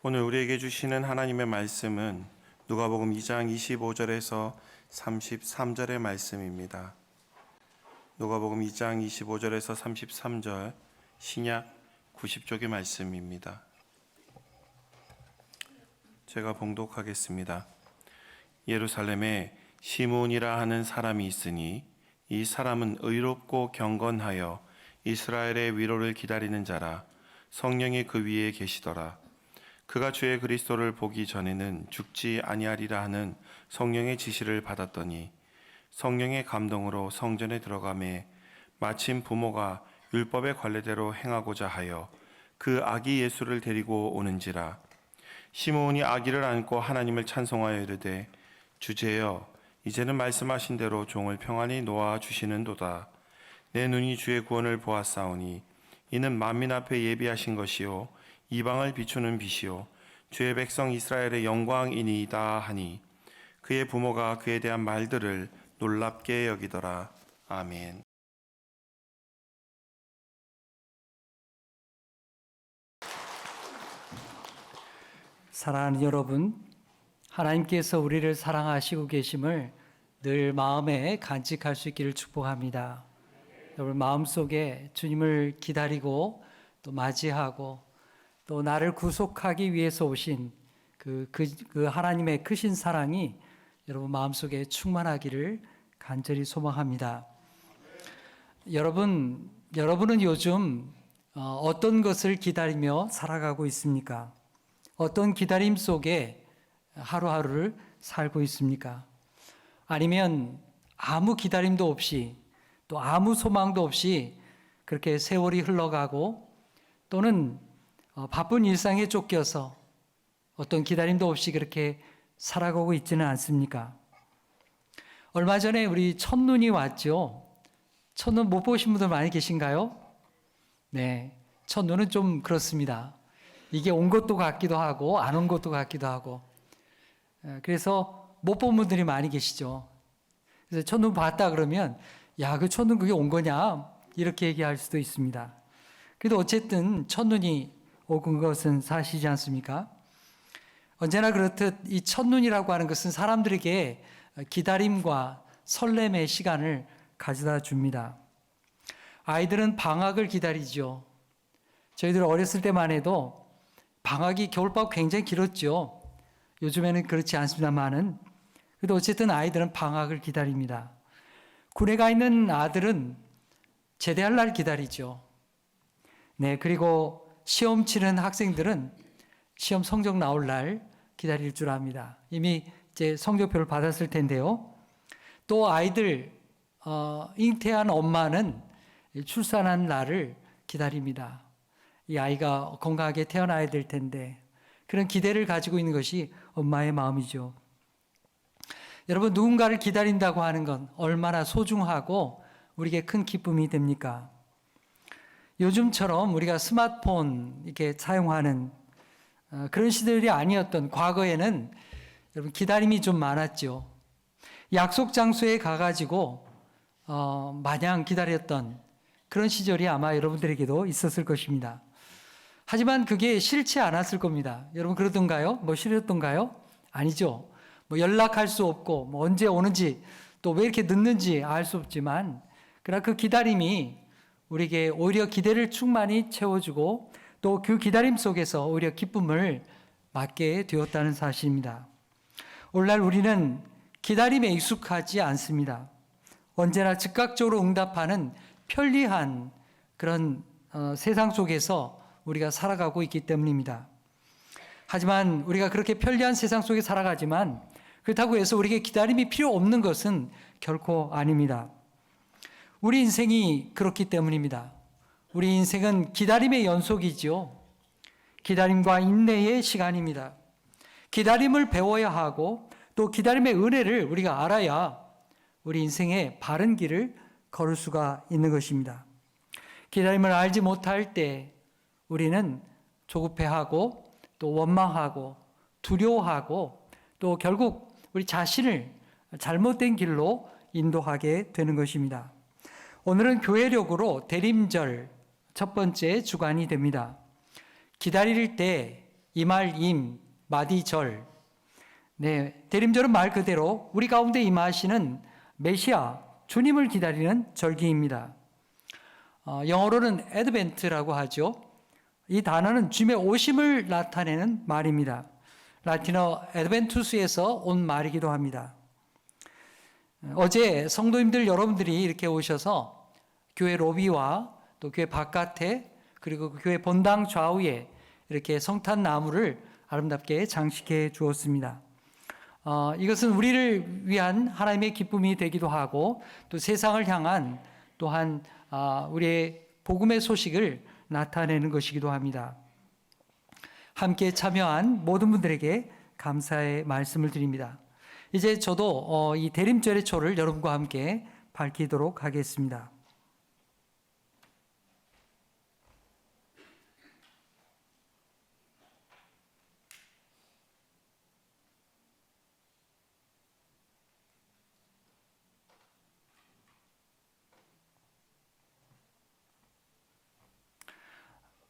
오늘 우리에게 주시는 하나님의 말씀은 누가복음 2장 25절에서 33절의 말씀입니다. 누가복음 2장 25절에서 33절 신약 90쪽의 말씀입니다. 제가 봉독하겠습니다. 예루살렘에 시므온이라 하는 사람이 있으니 이 사람은 의롭고 경건하여 이스라엘의 위로를 기다리는 자라. 성령이 그 위에 계시더라. 그가 주의 그리스도를 보기 전에는 죽지 아니하리라 하는 성령의 지시를 받았더니 성령의 감동으로 성전에 들어가매 마침 부모가 율법의 관례대로 행하고자 하여 그 아기 예수를 데리고 오는지라. 시므온이 아기를 안고 하나님을 찬송하여 이르되 주제여 이제는 말씀하신 대로 종을 평안히 놓아 주시는도다. 내 눈이 주의 구원을 보았사오니 이는 만민 앞에 예비하신 것이요 이방을 비추는 빛이요 주의 백성 이스라엘의 영광이니이다 하니 그의 부모가 그에 대한 말들을 놀랍게 여기더라. 아멘. 사랑하는 여러분, 하나님께서 우리를 사랑하시고 계심을 늘 마음에 간직할 수 있기를 축복합니다. 여러분 마음속에 주님을 기다리고 또 맞이하고 또 나를 구속하기 위해서 오신 그 하나님의 크신 사랑이 여러분 마음속에 충만하기를 간절히 소망합니다. 여러분은 요즘 어떤 것을 기다리며 살아가고 있습니까? 어떤 기다림 속에 하루하루를 살고 있습니까? 아니면 아무 기다림도 없이 또 아무 소망도 없이 그렇게 세월이 흘러가고 또는 바쁜 일상에 쫓겨서 어떤 기다림도 없이 그렇게 살아가고 있지는 않습니까? 얼마 전에 우리 첫눈이 왔죠. 첫눈 못 보신 분들 많이 계신가요? 네, 첫눈은 좀 그렇습니다. 이게 온 것도 같기도 하고 안 온 것도 같기도 하고 그래서 못 본 분들이 많이 계시죠. 그래서 첫눈 봤다 그러면 야, 그 첫눈 그게 온 거냐? 이렇게 얘기할 수도 있습니다. 그래도 어쨌든 첫눈이 온 것은 사실이지 않습니까? 언제나 그렇듯 이 첫눈이라고 하는 것은 사람들에게 기다림과 설렘의 시간을 가져다 줍니다. 아이들은 방학을 기다리죠. 저희들 어렸을 때만 해도 방학이 겨울방학 굉장히 길었죠. 요즘에는 그렇지 않습니다만은 그래도 어쨌든 아이들은 방학을 기다립니다. 군에 가 있는 아들은 제대할 날 기다리죠. 네, 그리고 시험 치는 학생들은 시험 성적 나올 날 기다릴 줄 압니다. 이미 이제 성적표를 받았을 텐데요. 또 아이들 잉태한 엄마는 출산한 날을 기다립니다. 이 아이가 건강하게 태어나야 될 텐데 그런 기대를 가지고 있는 것이 엄마의 마음이죠. 여러분 누군가를 기다린다고 하는 건 얼마나 소중하고 우리에게 큰 기쁨이 됩니까? 요즘처럼 우리가 스마트폰 이렇게 사용하는 그런 시대들이 아니었던 과거에는 여러분 기다림이 좀 많았죠. 약속 장소에 가가지고 마냥 기다렸던 그런 시절이 아마 여러분들에게도 있었을 것입니다. 하지만 그게 싫지 않았을 겁니다. 여러분 그러던가요? 뭐 싫었던가요? 아니죠. 뭐 연락할 수 없고 뭐 언제 오는지 또 왜 이렇게 늦는지 알 수 없지만 그러나 그 기다림이 우리에게 오히려 기대를 충만히 채워주고 또 그 기다림 속에서 오히려 기쁨을 맞게 되었다는 사실입니다. 오늘날 우리는 기다림에 익숙하지 않습니다. 언제나 즉각적으로 응답하는 편리한 그런 세상 속에서 우리가 살아가고 있기 때문입니다. 하지만 우리가 그렇게 편리한 세상 속에 살아가지만 그렇다고 해서 우리에게 기다림이 필요 없는 것은 결코 아닙니다. 우리 인생이 그렇기 때문입니다. 우리 인생은 기다림의 연속이죠. 기다림과 인내의 시간입니다. 기다림을 배워야 하고 또 기다림의 은혜를 우리가 알아야 우리 인생의 바른 길을 걸을 수가 있는 것입니다. 기다림을 알지 못할 때 우리는 조급해하고 또 원망하고 두려워하고 또 결국 우리 자신을 잘못된 길로 인도하게 되는 것입니다. 오늘은 교회력으로 대림절 첫 번째 주간이 됩니다. 기다릴 때 이말임, 마디절. 네, 대림절은 말 그대로 우리 가운데 임하시는 메시아, 주님을 기다리는 절기입니다. 영어로는 애드벤트라고 하죠. 이 단어는 주님의 오심을 나타내는 말입니다. 라틴어 애드벤투스에서 온 말이기도 합니다. 어제 성도님들 여러분들이 이렇게 오셔서 교회 로비와 또 교회 바깥에 그리고 교회 본당 좌우에 이렇게 성탄 나무를 아름답게 장식해 주었습니다. 이것은 우리를 위한 하나님의 기쁨이 되기도 하고 또 세상을 향한 또한 우리의 복음의 소식을 나타내는 것이기도 합니다. 함께 참여한 모든 분들에게 감사의 말씀을 드립니다. 이제 저도 이 대림절의 초를 여러분과 함께 밝히도록 하겠습니다.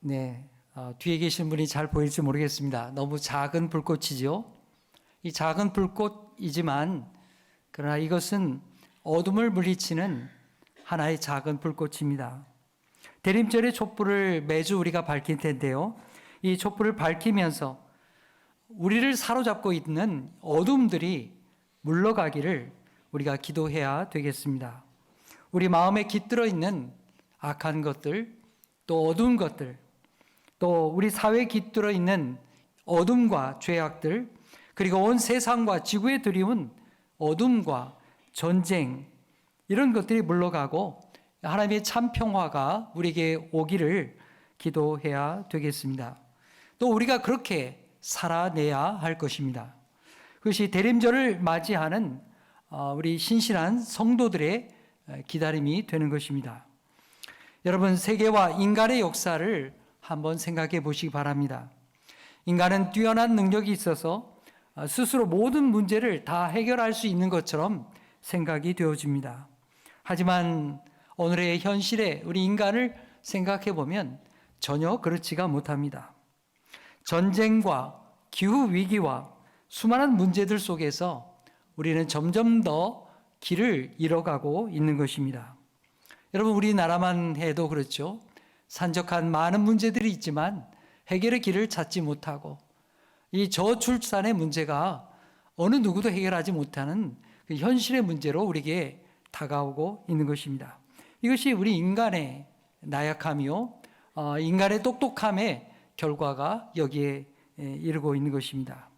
네, 뒤에 계신 분이 잘 보일지 모르겠습니다. 너무 작은 불꽃이죠. 이 작은 불꽃이지만 그러나 이것은 어둠을 물리치는 하나의 작은 불꽃입니다. 대림절의 촛불을 매주 우리가 밝힐 텐데요. 이 촛불을 밝히면서 우리를 사로잡고 있는 어둠들이 물러가기를 우리가 기도해야 되겠습니다. 우리 마음에 깃들어 있는 악한 것들, 또 어두운 것들, 또 우리 사회에 깃들어 있는 어둠과 죄악들, 그리고 온 세상과 지구에 들이운 어둠과 전쟁, 이런 것들이 물러가고 하나님의 참 평화가 우리에게 오기를 기도해야 되겠습니다. 또 우리가 그렇게 살아내야 할 것입니다. 그것이 대림절을 맞이하는 우리 신실한 성도들의 기다림이 되는 것입니다. 여러분, 세계와 인간의 역사를 한번 생각해 보시기 바랍니다. 인간은 뛰어난 능력이 있어서 스스로 모든 문제를 다 해결할 수 있는 것처럼 생각이 되어집니다. 하지만 오늘의 현실에 우리 인간을 생각해 보면 전혀 그렇지가 못합니다. 전쟁과 기후위기와 수많은 문제들 속에서 우리는 점점 더 길을 잃어가고 있는 것입니다. 여러분, 우리나라만 해도 그렇죠. 산적한 많은 문제들이 있지만 해결의 길을 찾지 못하고 이 저출산의 문제가 어느 누구도 해결하지 못하는 그 현실의 문제로 우리에게 다가오고 있는 것입니다. 이것이 우리 인간의 나약함이요, 인간의 똑똑함의 결과가 여기에 이르고 있는 것입니다.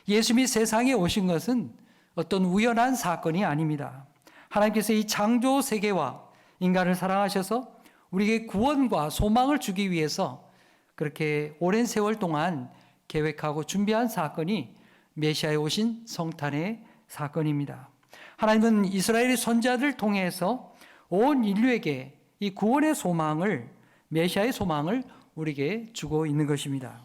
예수님이 세상에 오신 것은 어떤 우연한 사건이 아닙니다. 하나님께서 이 창조 세계와 인간을 사랑하셔서 우리에게 구원과 소망을 주기 위해서 그렇게 오랜 세월 동안 계획하고 준비한 사건이 메시아에 오신 성탄의 사건입니다. 하나님은 이스라엘의 선지자들을 통해서 온 인류에게 이 구원의 소망을, 메시아의 소망을 우리에게 주고 있는 것입니다.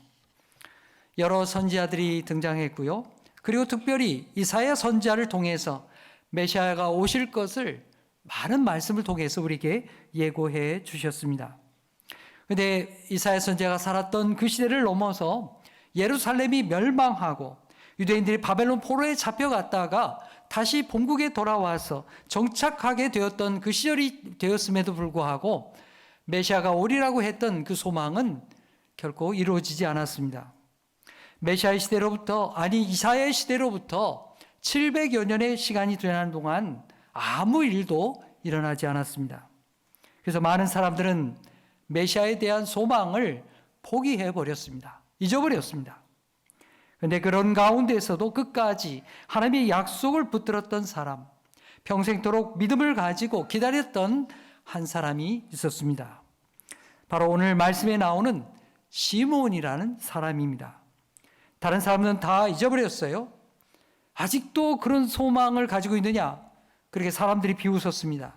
여러 선지자들이 등장했고요. 그리고 특별히 이사야 선지자를 통해서 메시아가 오실 것을 많은 말씀을 통해서 우리에게 예고해 주셨습니다. 그런데 이사야 선지자가 살았던 그 시대를 넘어서 예루살렘이 멸망하고 유대인들이 바벨론 포로에 잡혀갔다가 다시 본국에 돌아와서 정착하게 되었던 그 시절이 되었음에도 불구하고 메시아가 오리라고 했던 그 소망은 결코 이루어지지 않았습니다. 메시아의 시대로부터, 이사야의 시대로부터 700여 년의 시간이 지나는 동안 아무 일도 일어나지 않았습니다. 그래서 많은 사람들은 메시아에 대한 소망을 포기해 버렸습니다. 잊어버렸습니다. 그런데 그런 가운데서도 끝까지 하나님의 약속을 붙들었던 사람, 평생토록 믿음을 가지고 기다렸던 한 사람이 있었습니다. 바로 오늘 말씀에 나오는 시므온이라는 사람입니다. 다른 사람은 다 잊어버렸어요. 아직도 그런 소망을 가지고 있느냐? 그렇게 사람들이 비웃었습니다.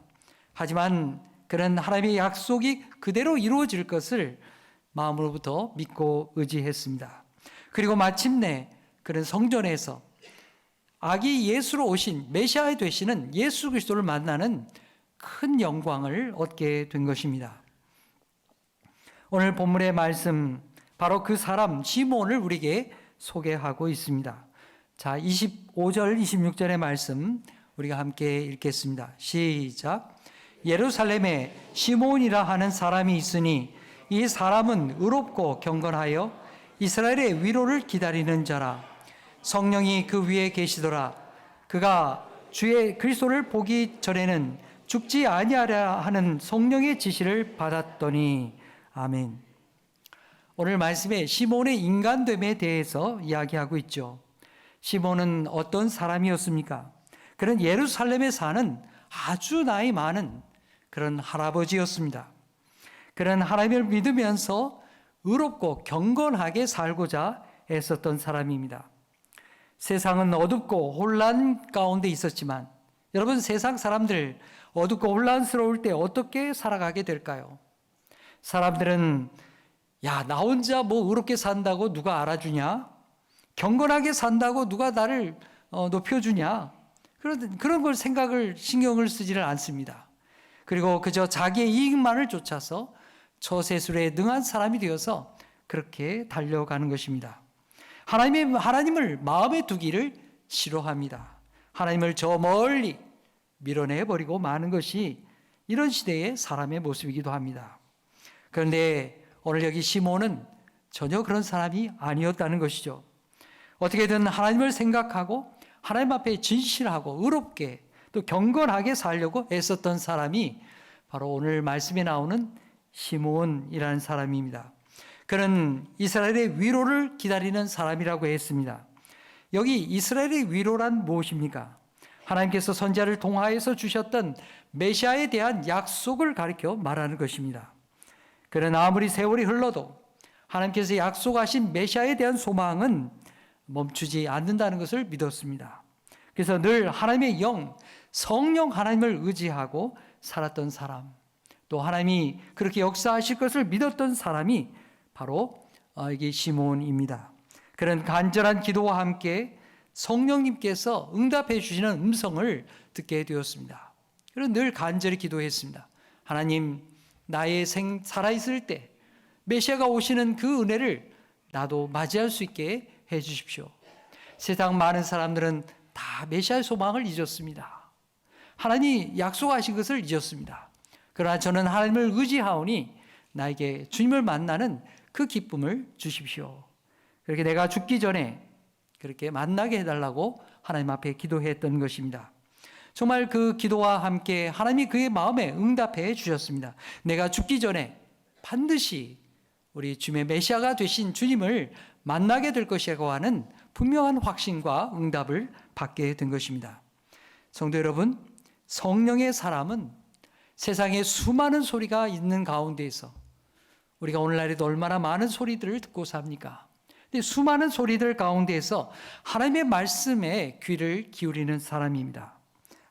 하지만 그는 하나님의 약속이 그대로 이루어질 것을 마음으로부터 믿고 의지했습니다. 그리고 마침내 그는 성전에서 아기 예수로 오신 메시아 되시는 예수 그리스도를 만나는 큰 영광을 얻게 된 것입니다. 오늘 본문의 말씀 바로 그 사람 시몬을 우리에게 소개하고 있습니다. 자, 25절, 26절의 말씀 우리가 함께 읽겠습니다. 시작. 예루살렘에 시몬이라 하는 사람이 있으니 이 사람은 의롭고 경건하여 이스라엘의 위로를 기다리는 자라. 성령이 그 위에 계시더라. 그가 주의 그리스도를 보기 전에는 죽지 아니하려 하는 성령의 지시를 받았더니. 아멘. 오늘 말씀에 시몬의 인간됨에 대해서 이야기하고 있죠. 시몬은 어떤 사람이었습니까? 그는 예루살렘에 사는 아주 나이 많은 그런 할아버지였습니다. 그는 하나님을 믿으면서 의롭고 경건하게 살고자 애썼던 사람입니다. 세상은 어둡고 혼란 가운데 있었지만 여러분, 세상 사람들 어둡고 혼란스러울 때 어떻게 살아가게 될까요? 사람들은 야, 나 혼자 뭐 의롭게 산다고 누가 알아주냐? 경건하게 산다고 누가 나를 높여주냐? 그런 걸 신경을 쓰지를 않습니다. 그리고 그저 자기의 이익만을 쫓아서 처세술에 능한 사람이 되어서 그렇게 달려가는 것입니다. 하나님을 마음에 두기를 싫어합니다. 하나님을 저 멀리 밀어내버리고 마는 것이 이런 시대의 사람의 모습이기도 합니다. 그런데 오늘 여기 시몬은 전혀 그런 사람이 아니었다는 것이죠. 어떻게든 하나님을 생각하고 하나님 앞에 진실하고 의롭게 또 경건하게 살려고 애썼던 사람이 바로 오늘 말씀에 나오는 시몬이라는 사람입니다. 그는 이스라엘의 위로를 기다리는 사람이라고 했습니다. 여기 이스라엘의 위로란 무엇입니까? 하나님께서 선지자를 통하여서 주셨던 메시아에 대한 약속을 가리켜 말하는 것입니다. 그러나 아무리 세월이 흘러도 하나님께서 약속하신 메시아에 대한 소망은 멈추지 않는다는 것을 믿었습니다. 그래서 늘 하나님의 영, 성령 하나님을 의지하고 살았던 사람, 또 하나님이 그렇게 역사하실 것을 믿었던 사람이 바로 이게 시몬입니다. 그런 간절한 기도와 함께 성령님께서 응답해 주시는 음성을 듣게 되었습니다. 그래서 늘 간절히 기도했습니다. 하나님, 나의 살아있을 때 메시아가 오시는 그 은혜를 나도 맞이할 수 있게 해 주십시오. 세상 많은 사람들은 다 메시아의 소망을 잊었습니다. 하나님이 약속하신 것을 잊었습니다. 그러나 저는 하나님을 의지하오니 나에게 주님을 만나는 그 기쁨을 주십시오. 그렇게 내가 죽기 전에 그렇게 만나게 해달라고 하나님 앞에 기도했던 것입니다. 정말 그 기도와 함께 하나님이 그의 마음에 응답해 주셨습니다. 내가 죽기 전에 반드시 우리 주님의 메시아가 되신 주님을 만나게 될 것이라고 하는 분명한 확신과 응답을 받게 된 것입니다. 성도 여러분, 성령의 사람은 세상에 수많은 소리가 있는 가운데에서 우리가 오늘날에도 얼마나 많은 소리들을 듣고 삽니까? 근데 수많은 소리들 가운데에서 하나님의 말씀에 귀를 기울이는 사람입니다.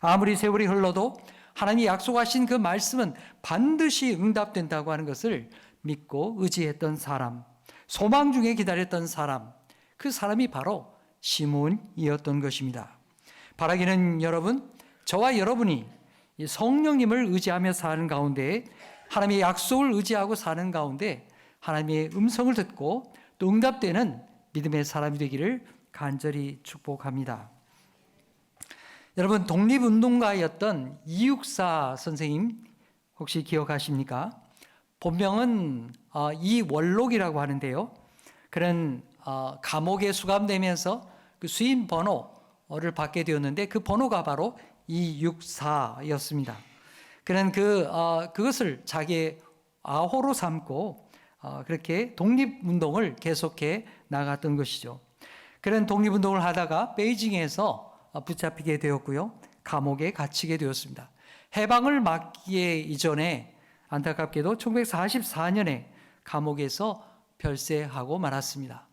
아무리 세월이 흘러도 하나님이 약속하신 그 말씀은 반드시 응답된다고 하는 것을 믿고 의지했던 사람, 소망 중에 기다렸던 사람, 그 사람이 바로 시몬이었던 것입니다. 바라기는 여러분, 저와 여러분이 성령님을 의지하며 사는 가운데, 하나님의 약속을 의지하고 사는 가운데 하나님의 음성을 듣고 또 응답되는 믿음의 사람이 되기를 간절히 축복합니다. 여러분, 독립운동가였던 이육사 선생님 혹시 기억하십니까? 본명은 이월록이라고 하는데요. 그는 감옥에 수감되면서 그 수임 번호를 받게 되었는데 그 번호가 바로 264였습니다. 그는 그것을 자기의 아호로 삼고 그렇게 독립운동을 계속해 나갔던 것이죠. 그는 독립운동을 하다가 베이징에서 붙잡히게 되었고요. 감옥에 갇히게 되었습니다. 해방을 맞기에 이전에 안타깝게도 1944년에 감옥에서 별세하고 말았습니다.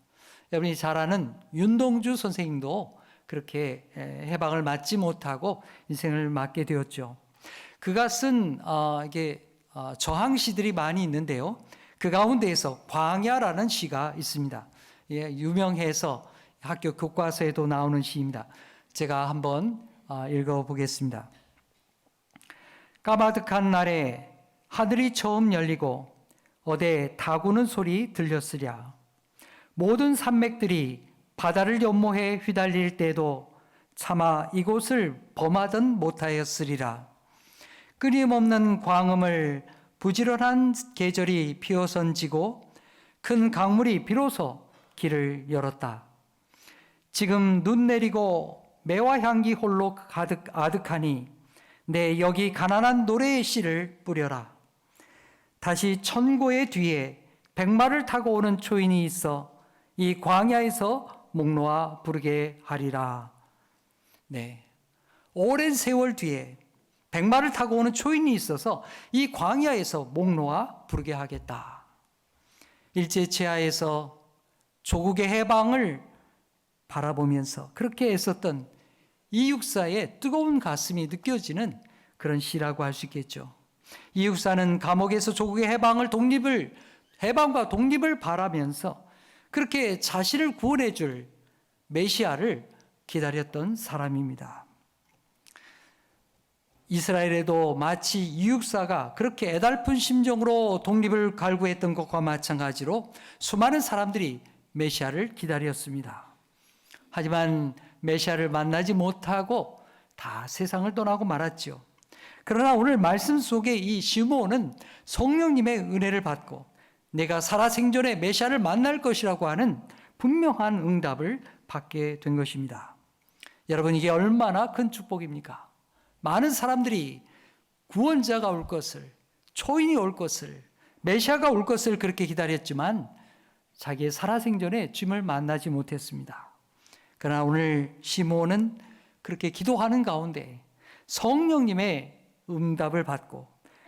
여러분이 잘 아는 윤동주 선생님도 그렇게 해방을 맞지 못하고 인생을 맞게 되었죠. 그가 쓴 저항시들이 많이 있는데요. 그 가운데에서 광야라는 시가 있습니다. 예, 유명해서 학교 교과서에도 나오는 시입니다. 제가 한번 읽어보겠습니다. 까마득한 날에 하늘이 처음 열리고 어디 다구는 소리 들렸으랴. 모든 산맥들이 바다를 연모해 휘달릴 때도 차마 이곳을 범하든 못하였으리라. 끊임없는 광음을 부지런한 계절이 피어선지고 큰 강물이 비로소 길을 열었다. 지금 눈 내리고 매화 향기 홀로 가득 아득하니 내 여기 가난한 노래의 씨를 뿌려라. 다시 천고의 뒤에 백마를 타고 오는 초인이 있어 이 광야에서 목 놓아 부르게 하리라. 네, 오랜 세월 뒤에 백마를 타고 오는 초인이 있어서 이 광야에서 목 놓아 부르게 하겠다. 일제치하에서 조국의 해방을 바라보면서 그렇게 애썼던 이 육사의 뜨거운 가슴이 느껴지는 그런 시라고 할 수 있겠죠. 이 육사는 감옥에서 조국의 해방과 독립을 바라면서 그렇게 자신을 구원해 줄 메시아를 기다렸던 사람입니다. 이스라엘에도 마치 이 육사가 그렇게 애달픈 심정으로 독립을 갈구했던 것과 마찬가지로 수많은 사람들이 메시아를 기다렸습니다. 하지만 메시아를 만나지 못하고 다 세상을 떠나고 말았죠. 그러나 오늘 말씀 속에 이 시므온은 성령님의 은혜를 받고 내가 살아생전에 메시아를 만날 것이라고 하는 분명한 응답을 받게 된 것입니다. 여러분, 이게 얼마나 큰 축복입니까? 많은 사람들이 구원자가 올 것을, 초인이 올 것을, 메시아가 올 것을 그렇게 기다렸지만 자기의 살아생전에 주님을 만나지 못했습니다. 그러나 오늘 시므온은 그렇게 기도하는 가운데 성령님의 응답을 받고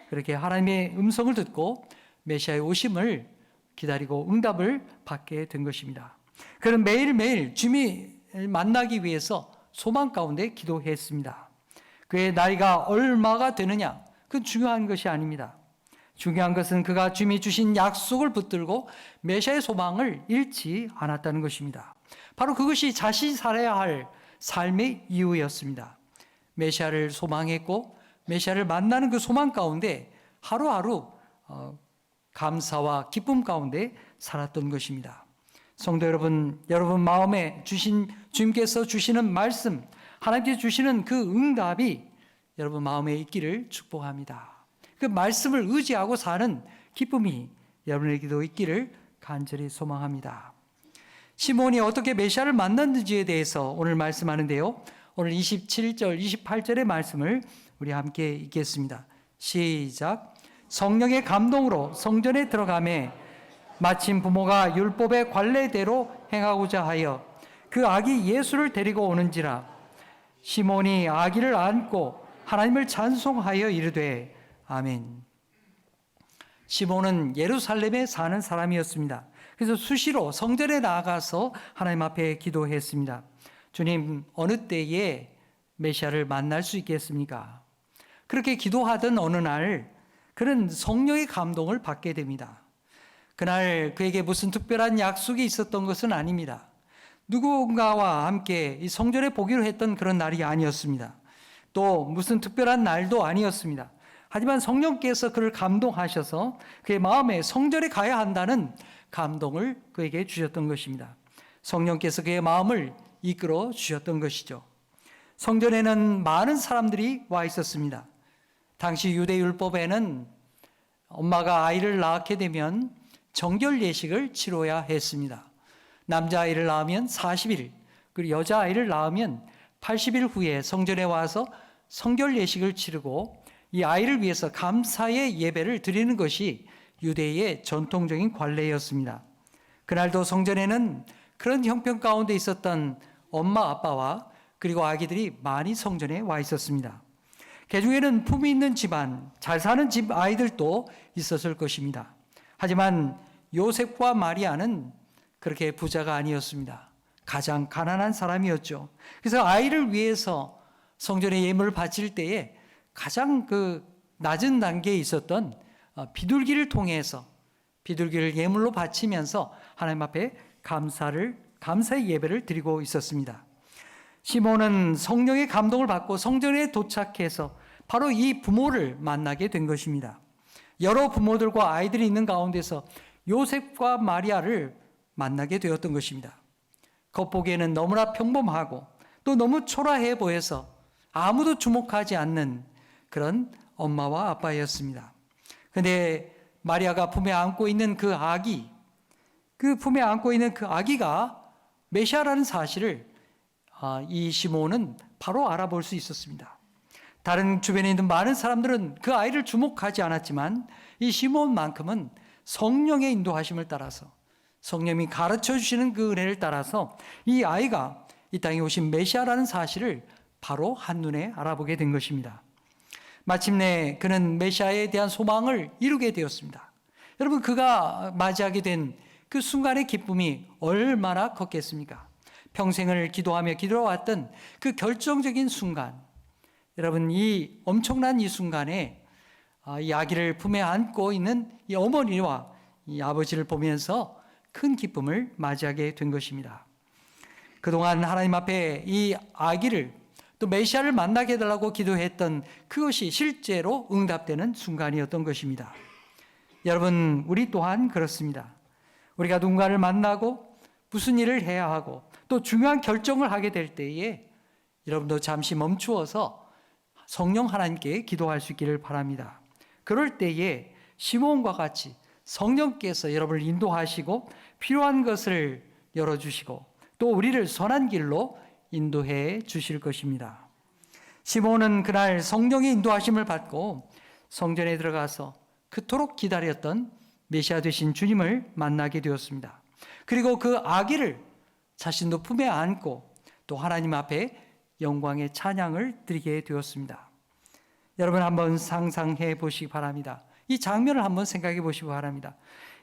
그렇게 하나님의 음성을 듣고 메시아의 오심을 기다리고 응답을 받게 된 것입니다. 그는 매일매일 주님을 만나기 위해서 소망 가운데 기도했습니다. 그의 나이가 얼마가 되느냐, 그건 중요한 것이 아닙니다. 중요한 것은 그가 주님이 주신 약속을 붙들고 메시아의 소망을 잃지 않았다는 것입니다. 바로 그것이 자신이 살아야 할 삶의 이유였습니다. 메시아를 소망했고 메시아를 만나는 그 소망 가운데 하루하루 감사와 기쁨 가운데 살았던 것입니다. 성도 여러분, 여러분 마음에 주님께서 주시는 말씀, 하나님께서 주시는 그 응답이 여러분 마음에 있기를 축복합니다. 그 말씀을 의지하고 사는 기쁨이 여러분에게도 있기를 간절히 소망합니다. 시몬이 어떻게 메시아를 만났는지에 대해서 오늘 말씀하는데요. 오늘 27절, 28절의 말씀을 우리 함께 읽겠습니다. 시작. 성령의 감동으로 성전에 들어가매 마침 부모가 율법의 관례대로 행하고자 하여 그 아기 예수를 데리고 오는지라. 시몬이 아기를 안고 하나님을 찬송하여 이르되 아멘. 시몬은 예루살렘에 사는 사람이었습니다. 그래서 수시로 성전에 나아가서 하나님 앞에 기도했습니다. 주님, 어느 때에 메시아를 만날 수 있겠습니까? 그렇게 기도하던 어느 날 그는 성령의 감동을 받게 됩니다. 그날 그에게 무슨 특별한 약속이 있었던 것은 아닙니다. 누군가와 함께 이 성전에 보기로 했던 그런 날이 아니었습니다. 또 무슨 특별한 날도 아니었습니다. 하지만 성령께서 그를 감동하셔서 그의 마음에 성전에 가야 한다는 감동을 그에게 주셨던 것입니다. 성령께서 그의 마음을 이끌어 주셨던 것이죠. 성전에는 많은 사람들이 와 있었습니다. 당시 유대 율법에는 엄마가 아이를 낳게 되면 정결 예식을 치러야 했습니다. 남자아이를 낳으면 40일, 그리고 여자아이를 낳으면 80일 후에 성전에 와서 성결 예식을 치르고 이 아이를 위해서 감사의 예배를 드리는 것이 유대의 전통적인 관례였습니다. 그날도 성전에는 그런 형편 가운데 있었던 엄마, 아빠와 그리고 아기들이 많이 성전에 와 있었습니다. 그 중에는 품이 있는 집안, 잘 사는 집 아이들도 있었을 것입니다. 하지만 요셉과 마리아는 그렇게 부자가 아니었습니다. 가장 가난한 사람이었죠. 그래서 아이를 위해서 성전에 예물을 바칠 때에 가장 그 낮은 단계에 있었던 비둘기를 통해서 비둘기를 예물로 바치면서 하나님 앞에 감사의 예배를 드리고 있었습니다. 시몬은 성령의 감동을 받고 성전에 도착해서 바로 이 부모를 만나게 된 것입니다. 여러 부모들과 아이들이 있는 가운데서 요셉과 마리아를 만나게 되었던 것입니다. 겉보기에는 너무나 평범하고 또 너무 초라해 보여서 아무도 주목하지 않는 그런 엄마와 아빠였습니다. 그런데 마리아가 품에 안고 있는 그 품에 안고 있는 그 아기가 메시아라는 사실을 이 시몬은 바로 알아볼 수 있었습니다. 다른 주변에 있는 많은 사람들은 그 아이를 주목하지 않았지만 이 시몬만큼은 성령의 인도하심을 따라서, 성령이 가르쳐 주시는 그 은혜를 따라서 이 아이가 이 땅에 오신 메시아라는 사실을 바로 한눈에 알아보게 된 것입니다. 마침내 그는 메시아에 대한 소망을 이루게 되었습니다. 여러분, 그가 맞이하게 된 그 순간의 기쁨이 얼마나 컸겠습니까? 평생을 기도하며 기도해왔던 그 결정적인 순간, 여러분, 이 엄청난 이 순간에 이 아기를 품에 안고 있는 이 어머니와 이 아버지를 보면서 큰 기쁨을 맞이하게 된 것입니다. 그동안 하나님 앞에 이 아기를 또 메시아를 만나게 해달라고 기도했던 그것이 실제로 응답되는 순간이었던 것입니다. 여러분, 우리 또한 그렇습니다. 우리가 누군가를 만나고 무슨 일을 해야 하고 또 중요한 결정을 하게 될 때에 여러분도 잠시 멈추어서 성령 하나님께 기도할 수 있기를 바랍니다. 그럴 때에 시몬과 같이 성령께서 여러분을 인도하시고 필요한 것을 열어주시고 또 우리를 선한 길로 인도해 주실 것입니다. 시몬은 그날 성령의 인도하심을 받고 성전에 들어가서 그토록 기다렸던 메시아 되신 주님을 만나게 되었습니다. 그리고 그 아기를 자신도 품에 안고 또 하나님 앞에 영광의 찬양을 드리게 되었습니다. 여러분, 한번 상상해 보시기 바랍니다. 이 장면을 한번 생각해 보시기 바랍니다.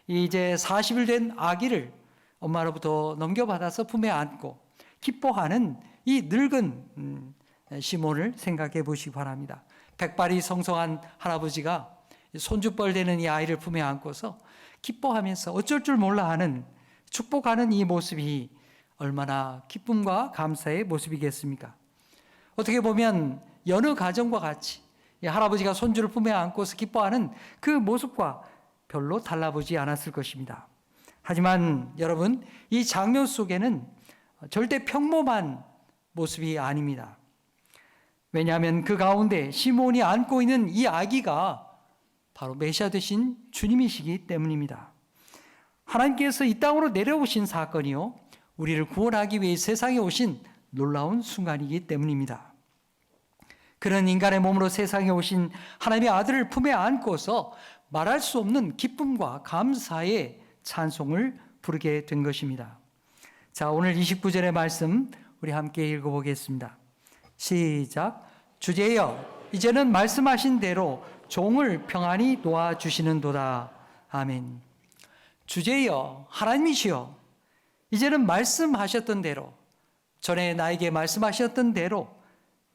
이제 40일 된 아기를 엄마로부터 넘겨받아서 품에 안고 기뻐하는 이 늙은 시몬을 생각해 보시기 바랍니다. 백발이 성성한 할아버지가 손주뻘 되는 이 아이를 품에 안고서 기뻐하면서 어쩔 줄 몰라 하는, 축복하는 이 모습이 얼마나 기쁨과 감사의 모습이겠습니까? 어떻게 보면 여느 가정과 같이 이 할아버지가 손주를 품에 안고서 기뻐하는 그 모습과 별로 달라보지 않았을 것입니다. 하지만 여러분, 이 장면 속에는 절대 평범한 모습이 아닙니다. 왜냐하면 그 가운데 시몬이 안고 있는 이 아기가 바로 메시아 되신 주님이시기 때문입니다. 하나님께서 이 땅으로 내려오신 사건이요, 우리를 구원하기 위해 세상에 오신 놀라운 순간이기 때문입니다. 그런 인간의 몸으로 세상에 오신 하나님의 아들을 품에 안고서 말할 수 없는 기쁨과 감사의 찬송을 부르게 된 것입니다. 자, 오늘 29절의 말씀 우리 함께 읽어보겠습니다. 시작. 주제여, 이제는 말씀하신 대로 종을 평안히 놓아주시는도다. 아멘. 주제여, 하나님이시여, 이제는 말씀하셨던 대로, 전에 나에게 말씀하셨던 대로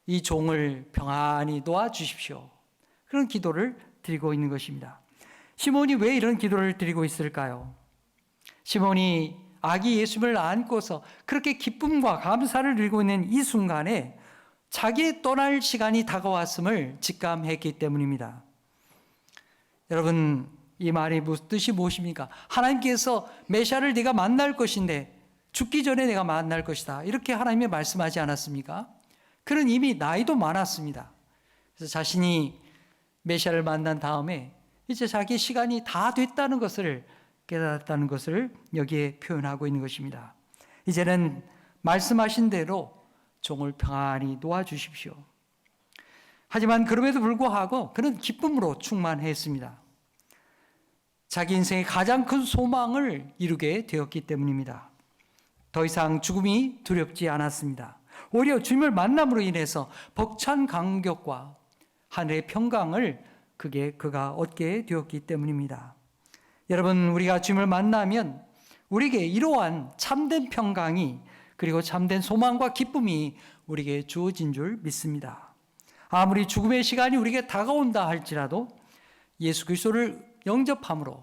이 종을 평안히 놓아주십시오. 그런 기도를 드리고 있는 것입니다. 시몬이 왜 이런 기도를 드리고 있을까요? 시몬이 아기 예수님을 안고서 그렇게 기쁨과 감사를 누리고 있는 이 순간에 자기의 떠날 시간이 다가왔음을 직감했기 때문입니다. 여러분, 이 말이 뜻이 무엇입니까? 하나님께서 메시아를 네가 만날 것인데 죽기 전에 내가 만날 것이다, 이렇게 하나님이 말씀하지 않았습니까? 그는 이미 나이도 많았습니다. 그래서 자신이 메시아를 만난 다음에 이제 자기 시간이 다 됐다는 것을 깨달았다는 것을 여기에 표현하고 있는 것입니다. 이제는 말씀하신 대로 종을 평안히 놓아주십시오. 하지만 그럼에도 불구하고 그는 기쁨으로 충만했습니다. 자기 인생의 가장 큰 소망을 이루게 되었기 때문입니다. 더 이상 죽음이 두렵지 않았습니다. 오히려 주님을 만남으로 인해서 벅찬 감격과 하늘의 평강을 그가 얻게 되었기 때문입니다. 여러분, 우리가 주님을 만나면 우리에게 이러한 참된 평강이, 그리고 참된 소망과 기쁨이 우리에게 주어진 줄 믿습니다. 아무리 죽음의 시간이 우리에게 다가온다 할지라도 예수 그리스도를 영접함으로,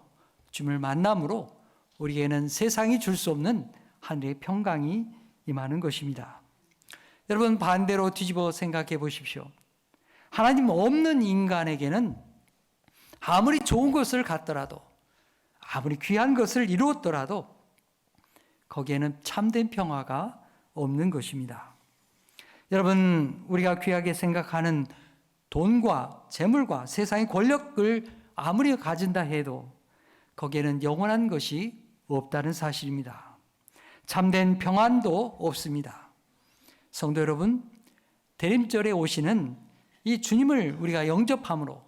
주님을 만남으로 우리에게는 세상이 줄 수 없는 하늘의 평강이 임하는 것입니다. 여러분, 반대로 뒤집어 생각해 보십시오. 하나님 없는 인간에게는 아무리 좋은 것을 갖더라도, 아무리 귀한 것을 이루었더라도 거기에는 참된 평화가 없는 것입니다. 여러분, 우리가 귀하게 생각하는 돈과 재물과 세상의 권력을 아무리 가진다 해도 거기에는 영원한 것이 없다는 사실입니다. 참된 평안도 없습니다. 성도 여러분, 대림절에 오시는 이 주님을 우리가 영접함으로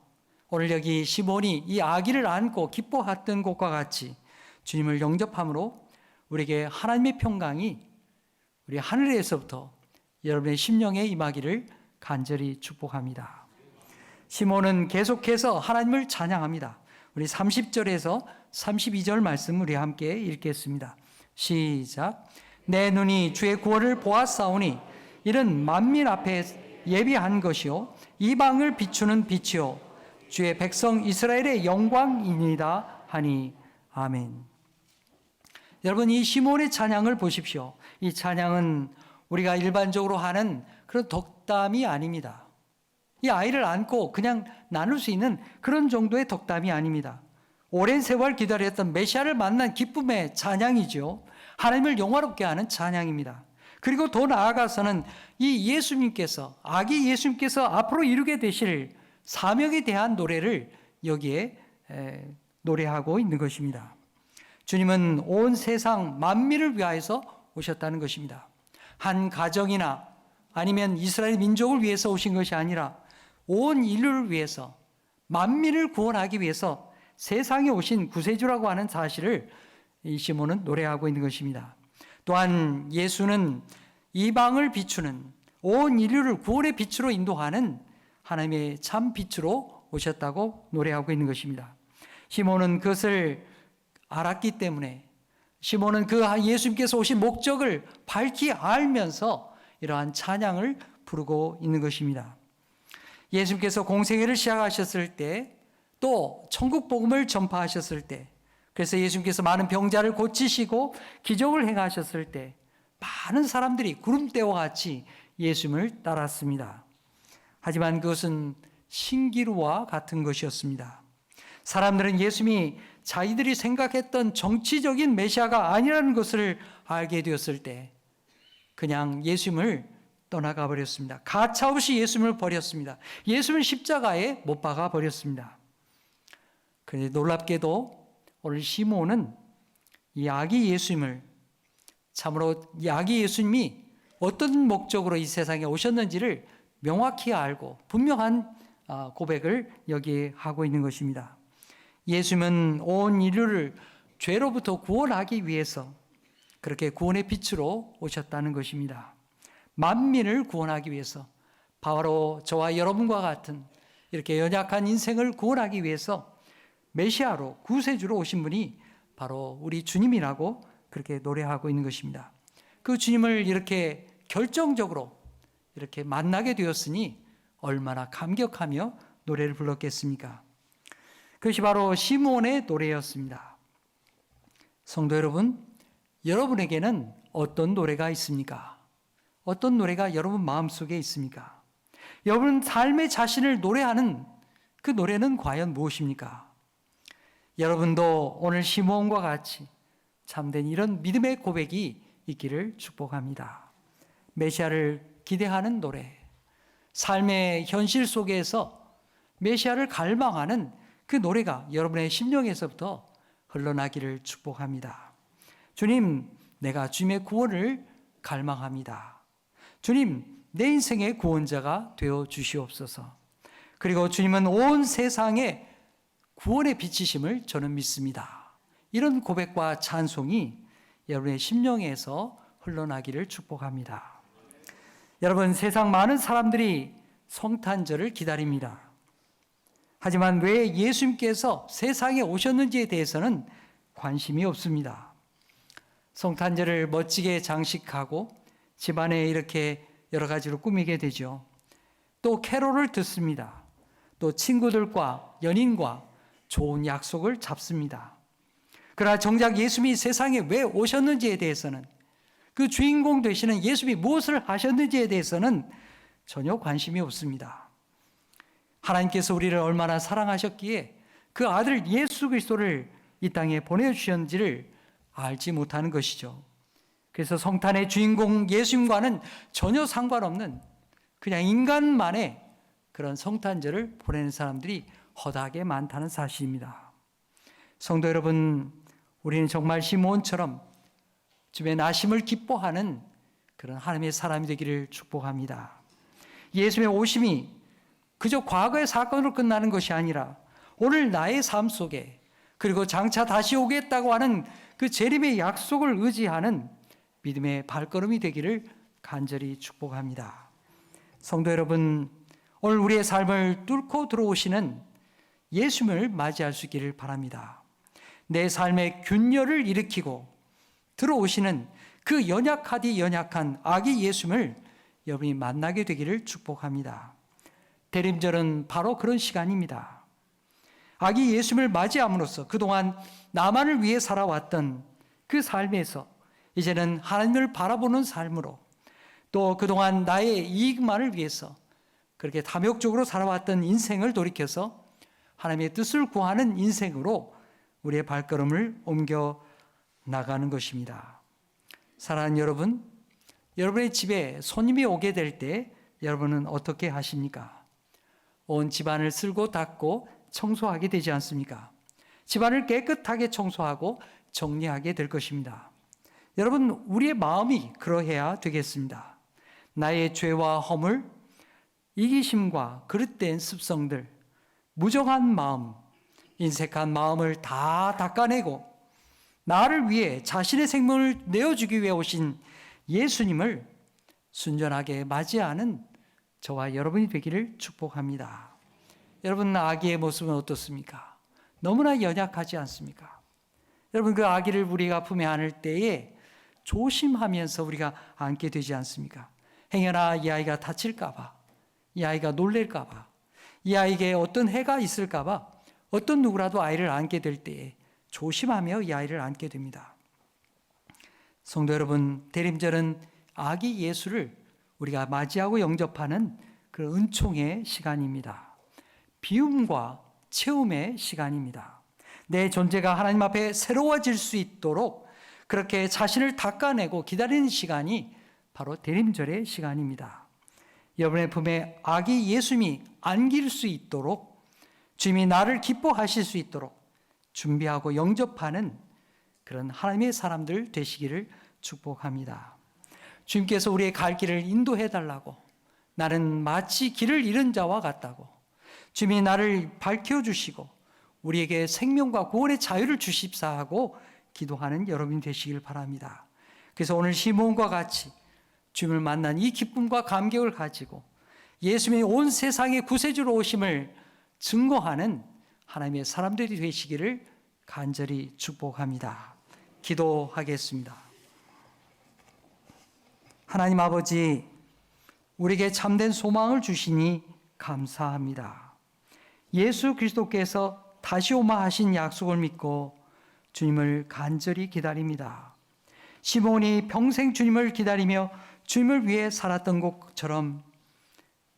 오늘 여기 시몬이 이 아기를 안고 기뻐했던 것과 같이 주님을 영접함으로 우리에게 하나님의 평강이 우리 하늘에서부터 여러분의 심령에 임하기를 간절히 축복합니다. 시몬은 계속해서 하나님을 찬양합니다. 우리 30절에서 32절 말씀 우리 함께 읽겠습니다. 시작. 내 눈이 주의 구원을 보았사오니 이는 만민 앞에 예비한 것이요 이방을 비추는 빛이요 주의 백성 이스라엘의 영광이니이다 하니 아멘. 여러분, 이 시몬의 찬양을 보십시오. 이 찬양은 우리가 일반적으로 하는 그런 덕담이 아닙니다. 이 아이를 안고 그냥 나눌 수 있는 그런 정도의 덕담이 아닙니다. 오랜 세월 기다렸던 메시아를 만난 기쁨의 찬양이죠. 하나님을 영화롭게 하는 찬양입니다. 그리고 더 나아가서는 이 예수님께서, 아기 예수님께서 앞으로 이루게 되실 사명에 대한 노래를 여기에 노래하고 있는 것입니다. 주님은 온 세상 만민을 위하여서 오셨다는 것입니다. 한 가정이나 아니면 이스라엘 민족을 위해서 오신 것이 아니라 온 인류를 위해서, 만민을 구원하기 위해서 세상에 오신 구세주라고 하는 사실을 이 시몬은 노래하고 있는 것입니다. 또한 예수는 이방을 비추는, 온 인류를 구원의 빛으로 인도하는 하나님의 참 빛으로 오셨다고 노래하고 있는 것입니다. 시몬은 그것을 알았기 때문에, 시몬은 그 예수님께서 오신 목적을 밝히 알면서 이러한 찬양을 부르고 있는 것입니다. 예수님께서 공생애를 시작하셨을 때, 또 천국 복음을 전파하셨을 때, 그래서 예수님께서 많은 병자를 고치시고 기적을 행하셨을 때 많은 사람들이 구름대와 같이 예수님을 따랐습니다. 하지만 그것은 신기루와 같은 것이었습니다. 사람들은 예수님이 자기들이 생각했던 정치적인 메시아가 아니라는 것을 알게 되었을 때 그냥 예수님을 떠나가 버렸습니다. 가차없이 예수님을 버렸습니다. 예수님을 십자가에 못 박아 버렸습니다. 그런데 놀랍게도 오늘 시몬은 이 아기 예수님을, 참으로 이 아기 예수님이 어떤 목적으로 이 세상에 오셨는지를 명확히 알고 분명한 고백을 여기 하고 있는 것입니다. 예수님은 온 인류를 죄로부터 구원하기 위해서 그렇게 구원의 빛으로 오셨다는 것입니다. 만민을 구원하기 위해서, 바로 저와 여러분과 같은 이렇게 연약한 인생을 구원하기 위해서 메시아로, 구세주로 오신 분이 바로 우리 주님이라고 그렇게 노래하고 있는 것입니다. 그 주님을 이렇게 결정적으로 이렇게 만나게 되었으니 얼마나 감격하며 노래를 불렀겠습니까? 그것이 바로 시몬의 노래였습니다. 성도 여러분, 여러분에게는 어떤 노래가 있습니까? 어떤 노래가 여러분 마음속에 있습니까? 여러분 삶의 자신을 노래하는 그 노래는 과연 무엇입니까? 여러분도 오늘 시몬과 같이 참된 이런 믿음의 고백이 있기를 축복합니다. 메시아를 기대하는 노래, 삶의 현실 속에서 메시아를 갈망하는 그 노래가 여러분의 심령에서부터 흘러나기를 축복합니다. 주님, 내가 주님의 구원을 갈망합니다. 주님, 내 인생의 구원자가 되어 주시옵소서. 그리고 주님은 온 세상에 구원의 빛이심을 저는 믿습니다. 이런 고백과 찬송이 여러분의 심령에서 흘러나기를 축복합니다. 여러분, 세상 많은 사람들이 성탄절을 기다립니다. 하지만 왜 예수님께서 세상에 오셨는지에 대해서는 관심이 없습니다. 성탄절을 멋지게 장식하고 집안에 이렇게 여러 가지로 꾸미게 되죠. 또 캐롤을 듣습니다. 또 친구들과 연인과 좋은 약속을 잡습니다. 그러나 정작 예수님이 세상에 왜 오셨는지에 대해서는, 그 주인공 되시는 예수님이 무엇을 하셨는지에 대해서는 전혀 관심이 없습니다. 하나님께서 우리를 얼마나 사랑하셨기에 그 아들 예수 그리스도를 이 땅에 보내주셨는지를 알지 못하는 것이죠. 그래서 성탄의 주인공 예수님과는 전혀 상관없는 그냥 인간만의 그런 성탄절을 보내는 사람들이 허다하게 많다는 사실입니다. 성도 여러분, 우리는 정말 시므온처럼 주의 나심을 기뻐하는 그런 하나님의 사람이 되기를 축복합니다. 예수님의 오심이 그저 과거의 사건으로 끝나는 것이 아니라 오늘 나의 삶 속에, 그리고 장차 다시 오겠다고 하는 그 재림의 약속을 의지하는 믿음의 발걸음이 되기를 간절히 축복합니다. 성도 여러분, 오늘 우리의 삶을 뚫고 들어오시는 예수님을 맞이할 수 있기를 바랍니다. 내 삶의 균열을 일으키고 들어오시는 그 연약하디 연약한 아기 예수님을 여러분이 만나게 되기를 축복합니다. 대림절은 바로 그런 시간입니다. 아기 예수님을 맞이함으로써 그동안 나만을 위해 살아왔던 그 삶에서 이제는 하나님을 바라보는 삶으로, 또 그동안 나의 이익만을 위해서 그렇게 탐욕적으로 살아왔던 인생을 돌이켜서 하나님의 뜻을 구하는 인생으로 우리의 발걸음을 옮겨 나가는 것입니다. 사랑하는 여러분, 여러분의 집에 손님이 오게 될 때 여러분은 어떻게 하십니까? 온 집안을 쓸고 닦고 청소하게 되지 않습니까? 집안을 깨끗하게 청소하고 정리하게 될 것입니다. 여러분, 우리의 마음이 그러해야 되겠습니다. 나의 죄와 허물, 이기심과 그릇된 습성들, 무정한 마음, 인색한 마음을 다 닦아내고 나를 위해 자신의 생명을 내어주기 위해 오신 예수님을 순전하게 맞이하는 저와 여러분이 되기를 축복합니다. 여러분, 아기의 모습은 어떻습니까? 너무나 연약하지 않습니까? 여러분, 그 아기를 우리가 품에 안을 때에 조심하면서 우리가 안게 되지 않습니까? 행여나 이 아이가 다칠까 봐, 이 아이가 놀랄까 봐, 이 아이에게 어떤 해가 있을까 봐 어떤 누구라도 아이를 안게 될 때에 조심하며 이 아이를 안게 됩니다. 성도 여러분, 대림절은 아기 예수를 우리가 맞이하고 영접하는 그 은총의 시간입니다. 비움과 채움의 시간입니다. 내 존재가 하나님 앞에 새로워질 수 있도록 그렇게 자신을 닦아내고 기다리는 시간이 바로 대림절의 시간입니다. 여러분의 품에 아기 예수님이 안길 수 있도록, 주님이 나를 기뻐하실 수 있도록 준비하고 영접하는 그런 하나님의 사람들 되시기를 축복합니다. 주님께서 우리의 갈 길을 인도해 달라고, 나는 마치 길을 잃은 자와 같다고, 주님이 나를 밝혀주시고 우리에게 생명과 구원의 자유를 주십사 하고 기도하는 여러분이 되시길 바랍니다. 그래서 오늘 시므온과 같이 주님을 만난 이 기쁨과 감격을 가지고 예수님이 온 세상의 구세주로 오심을 증거하는 하나님의 사람들이 되시기를 간절히 축복합니다. 기도하겠습니다. 하나님 아버지, 우리에게 참된 소망을 주시니 감사합니다. 예수 그리스도께서 다시 오마 하신 약속을 믿고 주님을 간절히 기다립니다. 시므온이 평생 주님을 기다리며 주님을 위해 살았던 것처럼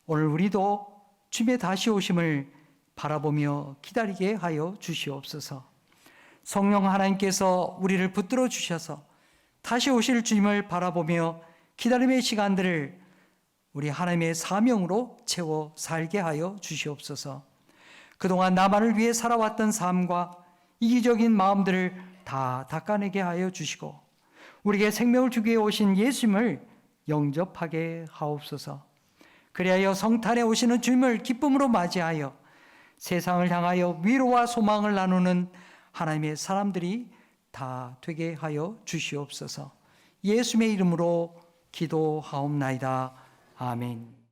오늘 우리도 주님의 다시 오심을 바라보며 기다리게 하여 주시옵소서. 성령 하나님께서 우리를 붙들어 주셔서 다시 오실 주님을 바라보며 기다림의 시간들을 우리 하나님의 사명으로 채워 살게 하여 주시옵소서. 그동안 나만을 위해 살아왔던 삶과 이기적인 마음들을 다 닦아내게 하여 주시고 우리에게 생명을 주기 위해 오신 예수님을 영접하게 하옵소서. 그리하여 성탄에 오시는 주님을 기쁨으로 맞이하여 세상을 향하여 위로와 소망을 나누는 하나님의 사람들이 다 되게 하여 주시옵소서. 예수님의 이름으로 기도하옵나이다. 아멘.